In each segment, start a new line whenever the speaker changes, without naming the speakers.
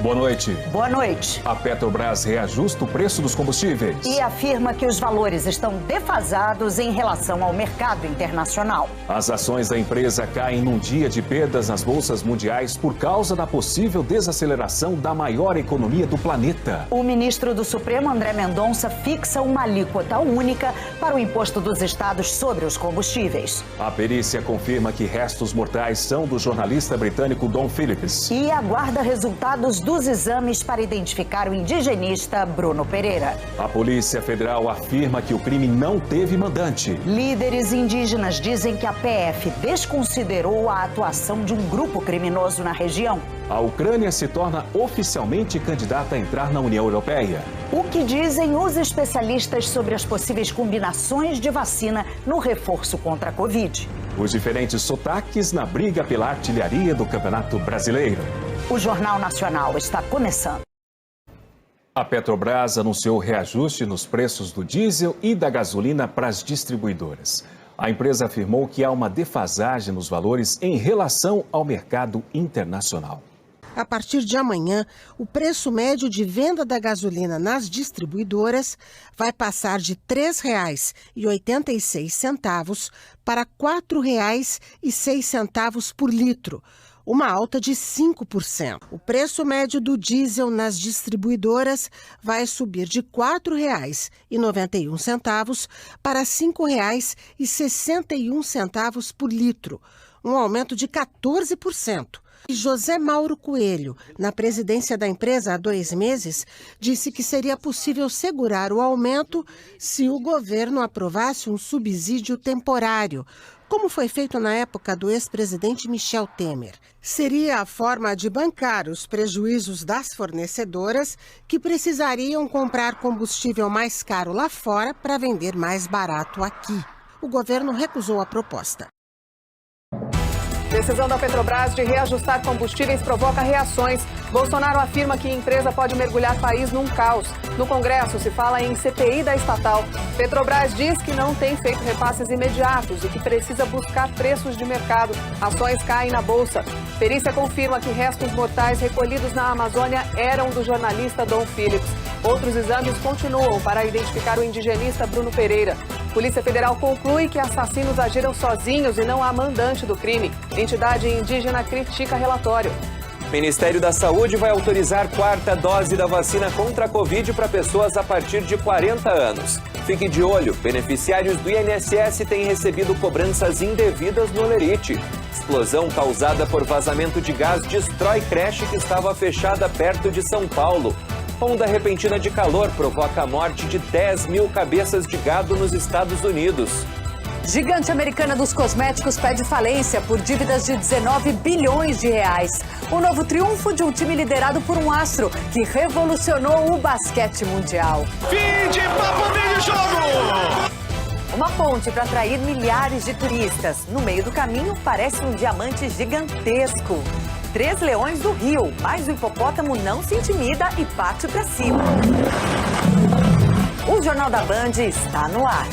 Boa noite.
Boa noite.
A Petrobras reajusta o preço dos combustíveis.
E afirma que os valores estão defasados em relação ao mercado internacional.
As ações da empresa caem num dia de perdas nas bolsas mundiais por causa da possível desaceleração da maior economia do planeta.
O ministro do Supremo, André Mendonça, fixa uma alíquota única para o imposto dos estados sobre os combustíveis.
A perícia confirma que restos mortais são do jornalista britânico Dom Phillips.
E aguarda resultados dos exames para identificar o indigenista Bruno Pereira.
A Polícia Federal afirma que o crime não teve mandante.
Líderes indígenas dizem que a PF desconsiderou a atuação de um grupo criminoso na região.
A Ucrânia se torna oficialmente candidata a entrar na União Europeia.
O que dizem os especialistas sobre as possíveis combinações de vacina no reforço contra a Covid?
Os diferentes sotaques na briga pela artilharia do Campeonato Brasileiro.
O Jornal Nacional está começando.
A Petrobras anunciou reajuste nos preços do diesel e da gasolina para as distribuidoras. A empresa afirmou que há uma defasagem nos valores em relação ao mercado internacional.
A partir de amanhã, o preço médio de venda da gasolina nas distribuidoras vai passar de R$ 3,86 para R$ 4,06 por litro, uma alta de 5%. O preço médio do diesel nas distribuidoras vai subir de R$ 4,91 para R$ 5,61 por litro, um aumento de 14%. José Mauro Coelho, na presidência da empresa há 2 meses, disse que seria possível segurar o aumento se o governo aprovasse um subsídio temporário, como foi feito na época do ex-presidente Michel Temer. Seria a forma de bancar os prejuízos das fornecedoras que precisariam comprar combustível mais caro lá fora para vender mais barato aqui. O governo recusou a proposta.
Decisão da Petrobras de reajustar combustíveis provoca reações. Bolsonaro afirma que a empresa pode mergulhar o país num caos. No Congresso se fala em CPI da estatal. Petrobras diz que não tem feito repasses imediatos e que precisa buscar preços de mercado. Ações caem na bolsa. Perícia confirma que restos mortais recolhidos na Amazônia eram do jornalista Dom Phillips. Outros exames continuam para identificar o indigenista Bruno Pereira. Polícia Federal conclui que assassinos agiram sozinhos e não há mandante do crime. Entidade indígena critica relatório.
O Ministério da Saúde vai autorizar 4ª dose da vacina contra a Covid para pessoas a partir de 40 anos. Fique de olho, beneficiários do INSS têm recebido cobranças indevidas no Olerite. Explosão causada por vazamento de gás destrói creche que estava fechada perto de São Paulo. Onda repentina de calor provoca a morte de 10 mil cabeças de gado nos Estados Unidos.
Gigante americana dos cosméticos pede falência por dívidas de 19 bilhões de reais. O novo triunfo de um time liderado por um astro que revolucionou o basquete mundial.
Fim de papo meio jogo!
Uma ponte para atrair milhares de turistas. No meio do caminho parece um diamante gigantesco. 3 leões do Rio, mas o hipopótamo não se intimida e parte para cima. O Jornal da Band está no ar.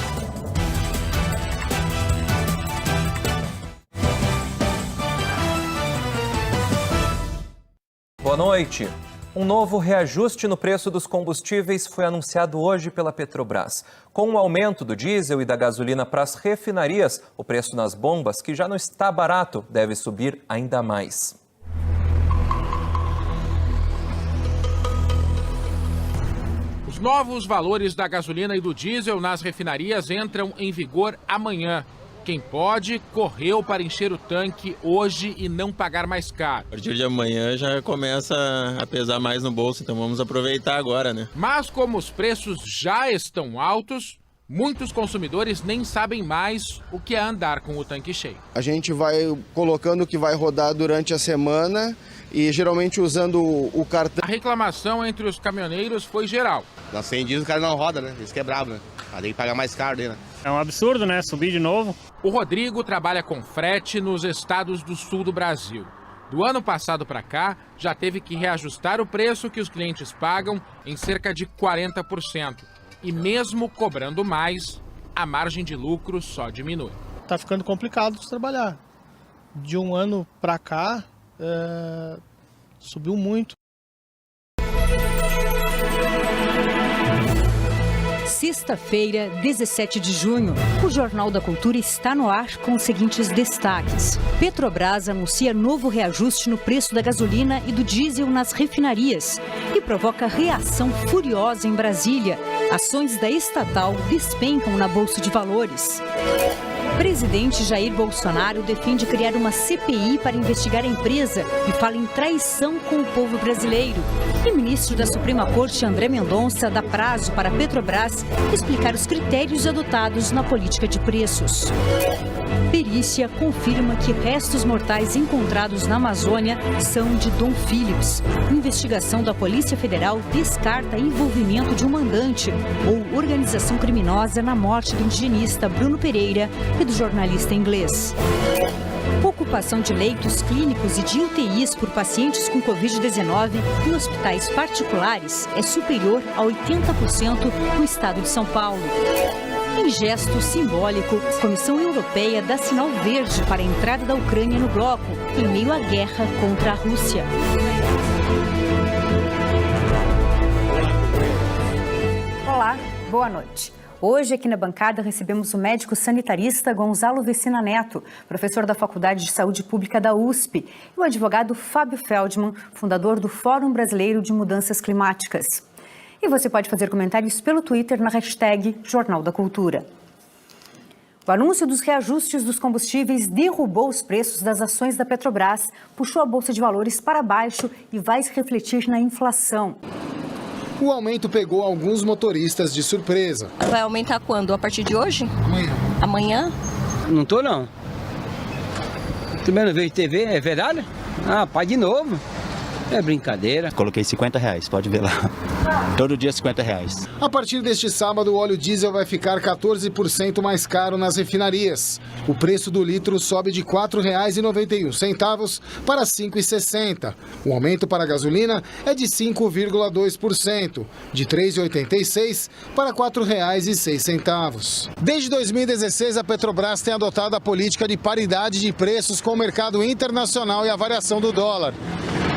Boa noite. Um novo reajuste no preço dos combustíveis foi anunciado hoje pela Petrobras. Com o aumento do diesel e da gasolina para as refinarias, o preço nas bombas, que já não está barato, deve subir ainda mais.
Os novos valores da gasolina e do diesel nas refinarias entram em vigor amanhã. Quem pode, correu para encher o tanque hoje e não pagar mais caro.
A partir de amanhã já começa a pesar mais no bolso, então vamos aproveitar agora, né?
Mas como os preços já estão altos, muitos consumidores nem sabem mais o que é andar com o tanque cheio.
A gente vai colocando o que vai rodar durante a semana e geralmente usando o cartão.
A reclamação entre os caminhoneiros foi geral.
Na 100 dias o cara não roda, né? Isso que é brabo, né? Aí tem que pagar mais caro, né?
É um absurdo, né? Subir de novo.
O Rodrigo trabalha com frete nos estados do sul do Brasil. Do ano passado para cá, já teve que reajustar o preço que os clientes pagam em cerca de 40%. E mesmo cobrando mais, a margem de lucro só diminui.
Tá ficando complicado de trabalhar. De um ano para cá, subiu muito.
sexta-feira, 17 de junho. O Jornal da Cultura está no ar com os seguintes destaques. Petrobras anuncia novo reajuste no preço da gasolina e do diesel nas refinarias e provoca reação furiosa em Brasília. Ações da estatal despencam na Bolsa de Valores. Presidente Jair Bolsonaro defende criar uma CPI para investigar a empresa e fala em traição com o povo brasileiro. E ministro da Suprema Corte, André Mendonça, dá prazo para a Petrobras explicar os critérios adotados na política de preços. Perícia confirma que restos mortais encontrados na Amazônia são de Dom Phillips. Investigação da Polícia Federal descarta envolvimento de um mandante ou organização criminosa na morte do indigenista Bruno Pereira e do jornalista inglês. Ocupação de leitos clínicos e de UTIs por pacientes com Covid-19 em hospitais particulares é superior a 80% no estado de São Paulo. Em gesto simbólico, a Comissão Europeia dá sinal verde para a entrada da Ucrânia no bloco, em meio à guerra contra a Rússia.
Olá, boa noite. Hoje, aqui na bancada, recebemos o médico sanitarista Gonzalo Vecina Neto, professor da Faculdade de Saúde Pública da USP, e o advogado Fábio Feldman, fundador do Fórum Brasileiro de Mudanças Climáticas. E você pode fazer comentários pelo Twitter na hashtag Jornal da Cultura. O anúncio dos reajustes dos combustíveis derrubou os preços das ações da Petrobras, puxou a Bolsa de Valores para baixo e vai se refletir na inflação.
O aumento pegou alguns motoristas de surpresa.
Vai aumentar quando? A partir de hoje?
Amanhã.
Amanhã?
Não tô, não. Também não vejo TV, é verdade? Ah, pai de novo. É brincadeira.
Coloquei R$50, pode ver lá. Todo dia R$50.
A partir deste sábado, o óleo diesel vai ficar 14% mais caro nas refinarias. O preço do litro sobe de R$ 4,91 para R$ 5,60. O aumento para a gasolina é de 5,2%, de R$ 3,86 para R$ 4,06. Desde 2016, a Petrobras tem adotado a política de paridade de preços com o mercado internacional e a variação do dólar.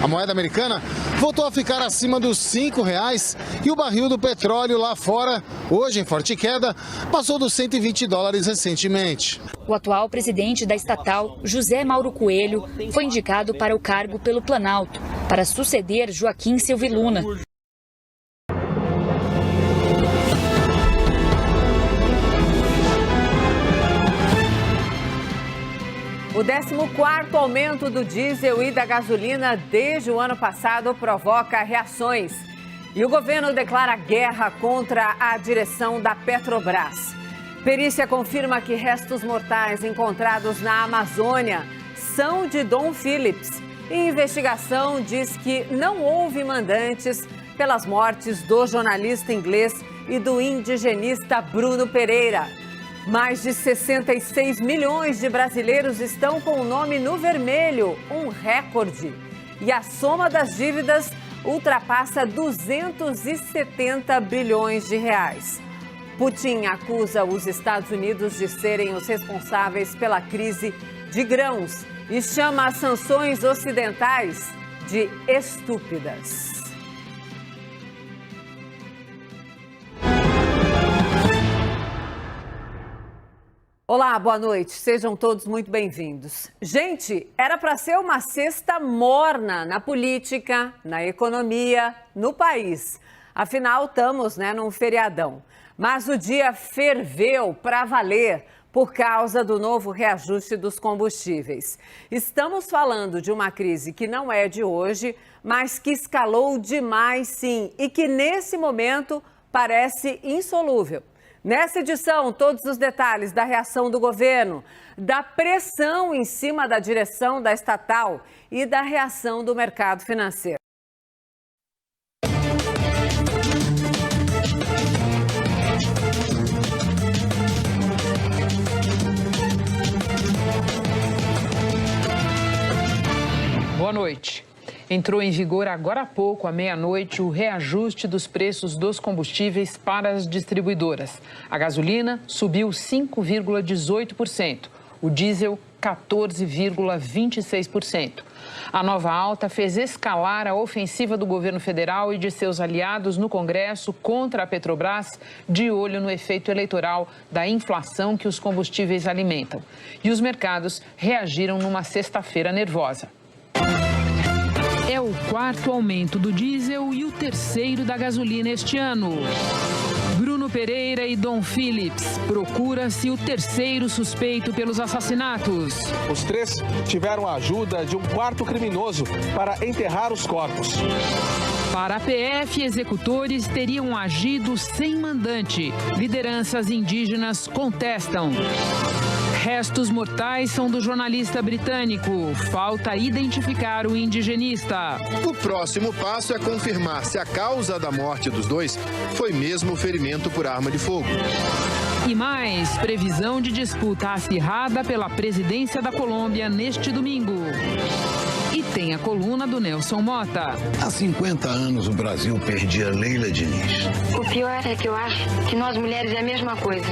A moeda americana voltou a ficar acima dos R$ 5,00 e o barril do petróleo lá fora, hoje em forte queda, passou dos $120 recentemente.
O atual presidente da estatal, José Mauro Coelho, foi indicado para o cargo pelo Planalto, para suceder Joaquim Silviluna.
O 14º aumento do diesel e da gasolina desde o ano passado provoca reações. E o governo declara guerra contra a direção da Petrobras. Perícia confirma que restos mortais encontrados na Amazônia são de Dom Phillips. E investigação diz que não houve mandantes pelas mortes do jornalista inglês e do indigenista Bruno Pereira. Mais de 66 milhões de brasileiros estão com o nome no vermelho, um recorde. E a soma das dívidas ultrapassa 270 bilhões de reais. Putin acusa os Estados Unidos de serem os responsáveis pela crise de grãos e chama as sanções ocidentais de estúpidas. Olá, boa noite. Sejam todos muito bem-vindos. Gente, era para ser uma sexta morna na política, na economia, no país. Afinal, estamos, num feriadão. Mas o dia ferveu para valer por causa do novo reajuste dos combustíveis. Estamos falando de uma crise que não é de hoje, mas que escalou demais, sim, e que nesse momento parece insolúvel. Nessa edição, todos os detalhes da reação do governo, da pressão em cima da direção da estatal e da reação do mercado financeiro.
Boa noite. Entrou em vigor agora há pouco, à meia-noite, o reajuste dos preços dos combustíveis para as distribuidoras. A gasolina subiu 5,18%, o diesel 14,26%. A nova alta fez escalar a ofensiva do governo federal e de seus aliados no Congresso contra a Petrobras, de olho no efeito eleitoral da inflação que os combustíveis alimentam. E os mercados reagiram numa sexta-feira nervosa. É o quarto aumento do diesel e o terceiro da gasolina este ano. Bruno Pereira e Dom Phillips. Procura-se o terceiro suspeito pelos assassinatos.
Os três tiveram a ajuda de um quarto criminoso para enterrar os corpos.
Para a PF, executores teriam agido sem mandante. Lideranças indígenas contestam. Restos mortais são do jornalista britânico. Falta identificar o indigenista.
O próximo passo é confirmar se a causa da morte dos dois foi mesmo ferimento por arma de fogo.
E mais, previsão de disputa acirrada pela presidência da Colômbia neste domingo. E tem a coluna do Nelson Mota.
Há 50 anos o Brasil perdia Leila Diniz.
O pior é que eu acho que nós mulheres é a mesma coisa.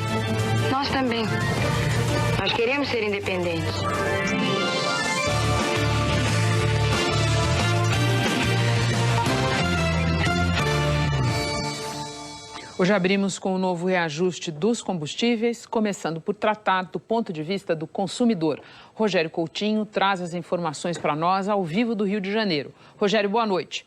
Nós também. Nós queremos ser independentes.
Hoje abrimos com o novo reajuste dos combustíveis, começando por tratar do ponto de vista do consumidor. Rogério Coutinho traz as informações para nós ao vivo do Rio de Janeiro. Rogério, boa noite.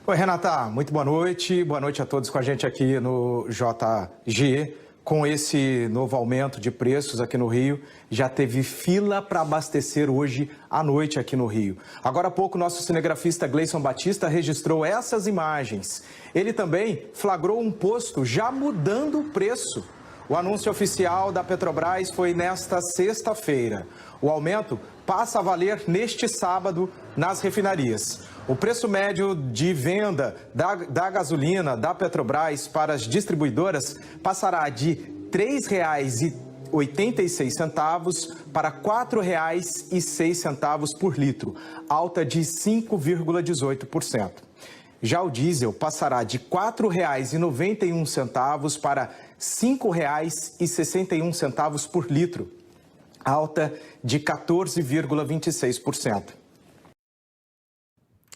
Oi, Renata, muito boa noite. Boa noite a todos com a gente aqui no JG. Com esse novo aumento de preços aqui no Rio, já teve fila para abastecer hoje à noite aqui no Rio. Agora há pouco, nosso cinegrafista Gleison Batista registrou essas imagens. Ele também flagrou um posto já mudando o preço. O anúncio oficial da Petrobras foi nesta sexta-feira. O aumento passa a valer neste sábado nas refinarias. O preço médio de venda da gasolina da Petrobras para as distribuidoras passará de R$ 3,86 para R$ 4,06 por litro, alta de 5,18%. Já o diesel passará de R$ 4,91 para R$ 5,61 por litro, alta de 14,26%.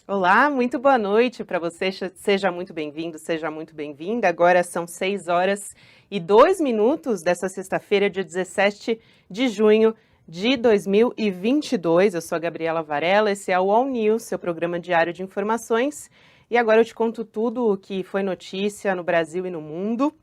Olá, muito boa noite para você, seja muito bem-vindo, seja muito bem-vinda. Agora são 6h02 dessa sexta-feira, dia 17 de junho de 2022. Eu sou a Gabriela Varela, esse é o All News, seu programa diário de informações. E agora eu te conto tudo o que foi notícia no Brasil e no mundo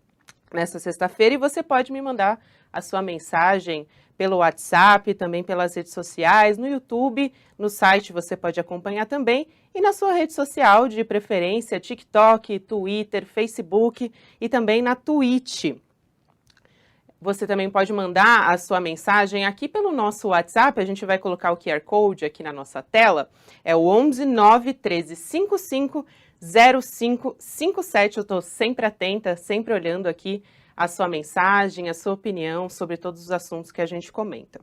nessa sexta-feira. E você pode me mandar a sua mensagem pelo WhatsApp, também pelas redes sociais, no YouTube, no site você pode acompanhar também e na sua rede social de preferência, TikTok, Twitter, Facebook e também na Twitch. Você também pode mandar a sua mensagem aqui pelo nosso WhatsApp, a gente vai colocar o QR Code aqui na nossa tela, é o 11 913 55 0557, eu estou sempre atenta, sempre olhando aqui a sua mensagem, a sua opinião sobre todos os assuntos que a gente comenta.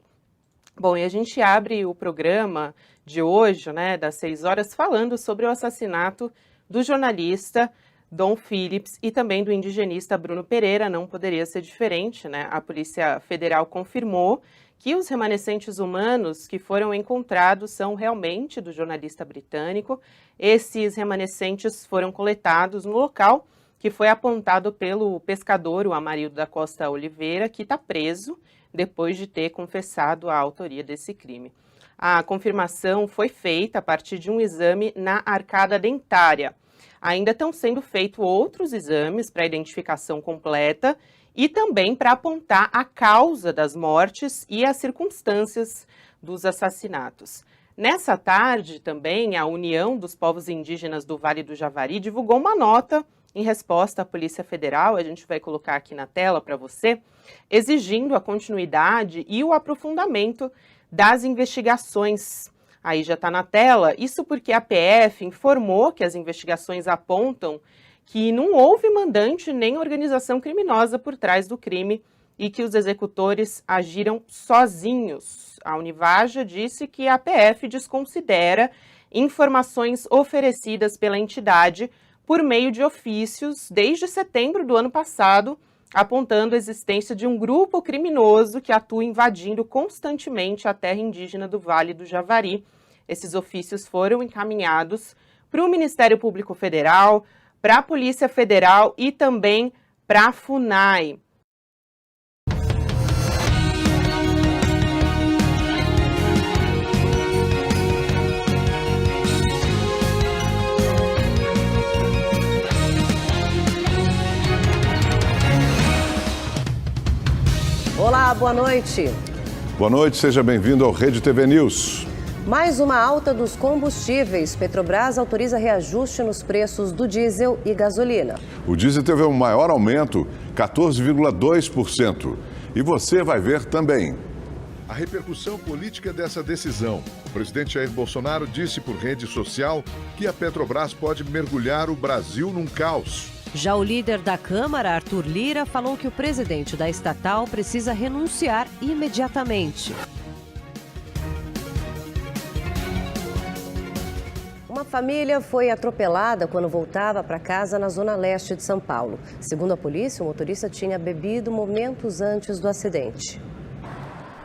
Bom, e a gente abre o programa de hoje, né, das 6 horas, falando sobre o assassinato do jornalista Dom Phillips e também do indigenista Bruno Pereira. Não poderia ser diferente, né? A Polícia Federal confirmou que os remanescentes humanos que foram encontrados são realmente do jornalista britânico. Esses remanescentes foram coletados no local que foi apontado pelo pescador, o Amarildo da Costa Oliveira, que está preso depois de ter confessado a autoria desse crime. A confirmação foi feita a partir de um exame na arcada dentária. Ainda estão sendo feitos outros exames para identificação completa e também para apontar a causa das mortes e as circunstâncias dos assassinatos. Nessa tarde também, a União dos Povos Indígenas do Vale do Javari divulgou uma nota em resposta à Polícia Federal, a gente vai colocar aqui na tela para você, exigindo a continuidade e o aprofundamento das investigações. Aí já está na tela, isso porque a PF informou que as investigações apontam que não houve mandante nem organização criminosa por trás do crime e que os executores agiram sozinhos. A Univaja disse que a PF desconsidera informações oferecidas pela entidade por meio de ofícios desde setembro do ano passado apontando a existência de um grupo criminoso que atua invadindo constantemente a terra indígena do Vale do Javari. Esses ofícios foram encaminhados para o Ministério Público Federal, para a Polícia Federal e também para a FUNAI.
Olá, boa noite.
Boa noite, seja bem-vindo ao Rede TV News.
Mais uma alta dos combustíveis. Petrobras autoriza reajuste nos preços do diesel e gasolina.
O diesel teve um maior aumento, 14,2%. E você vai ver também. A repercussão política dessa decisão. O presidente Jair Bolsonaro disse por rede social que a Petrobras pode mergulhar o Brasil num caos.
Já o líder da Câmara, Arthur Lira, falou que o presidente da estatal precisa renunciar imediatamente. Uma família foi atropelada quando voltava para casa na zona leste de São Paulo. Segundo a polícia, o motorista tinha bebido momentos antes do acidente.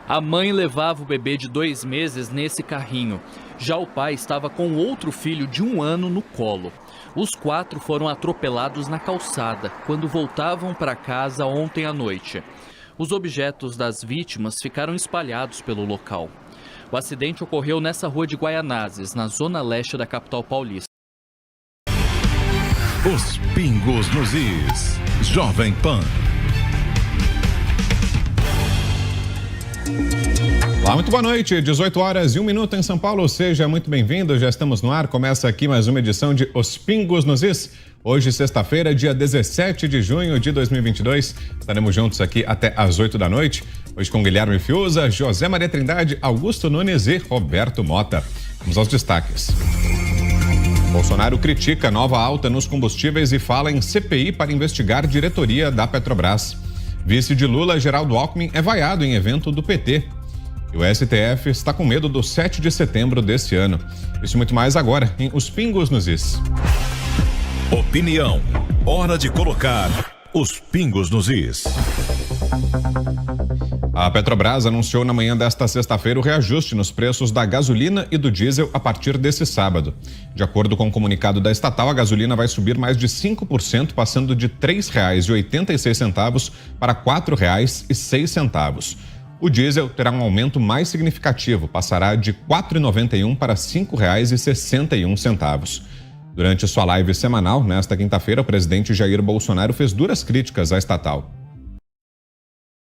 A mãe levava o bebê de 2 meses nesse carrinho. Já o pai estava com outro filho de 1 ano no colo. Os 4 foram atropelados na calçada quando voltavam para casa ontem à noite. Os objetos das vítimas ficaram espalhados pelo local. O acidente ocorreu nessa rua de Guaianazes, na zona leste da capital paulista.
Os pingos nos is. Jovem Pan. Olá, muito boa noite, 18 horas e 1 minuto em São Paulo, seja muito bem-vindo, já estamos no ar, começa aqui mais uma edição de Os Pingos nos Is. Hoje, sexta-feira, dia 17 de junho de 2022, estaremos juntos aqui até às 8 da noite, hoje com Guilherme Fiuza, José Maria Trindade, Augusto Nunes e Roberto Mota. Vamos aos destaques. Bolsonaro critica nova alta nos combustíveis e fala em CPI para investigar diretoria da Petrobras. Vice de Lula, Geraldo Alckmin, é vaiado em evento do PT. E o STF está com medo do 7 de setembro deste ano. Isso e muito mais agora em Os Pingos nos Is. Opinião. Hora de colocar os pingos nos is. A Petrobras anunciou na manhã desta sexta-feira o reajuste nos preços da gasolina e do diesel a partir desse sábado. De acordo com o comunicado da estatal, a gasolina vai subir mais de 5%, passando de R$ 3,86 para R$ 4,06. O diesel terá um aumento mais significativo, passará de R$ 4,91 para R$ 5,61. Durante sua live semanal, nesta quinta-feira, o presidente Jair Bolsonaro fez duras críticas à estatal.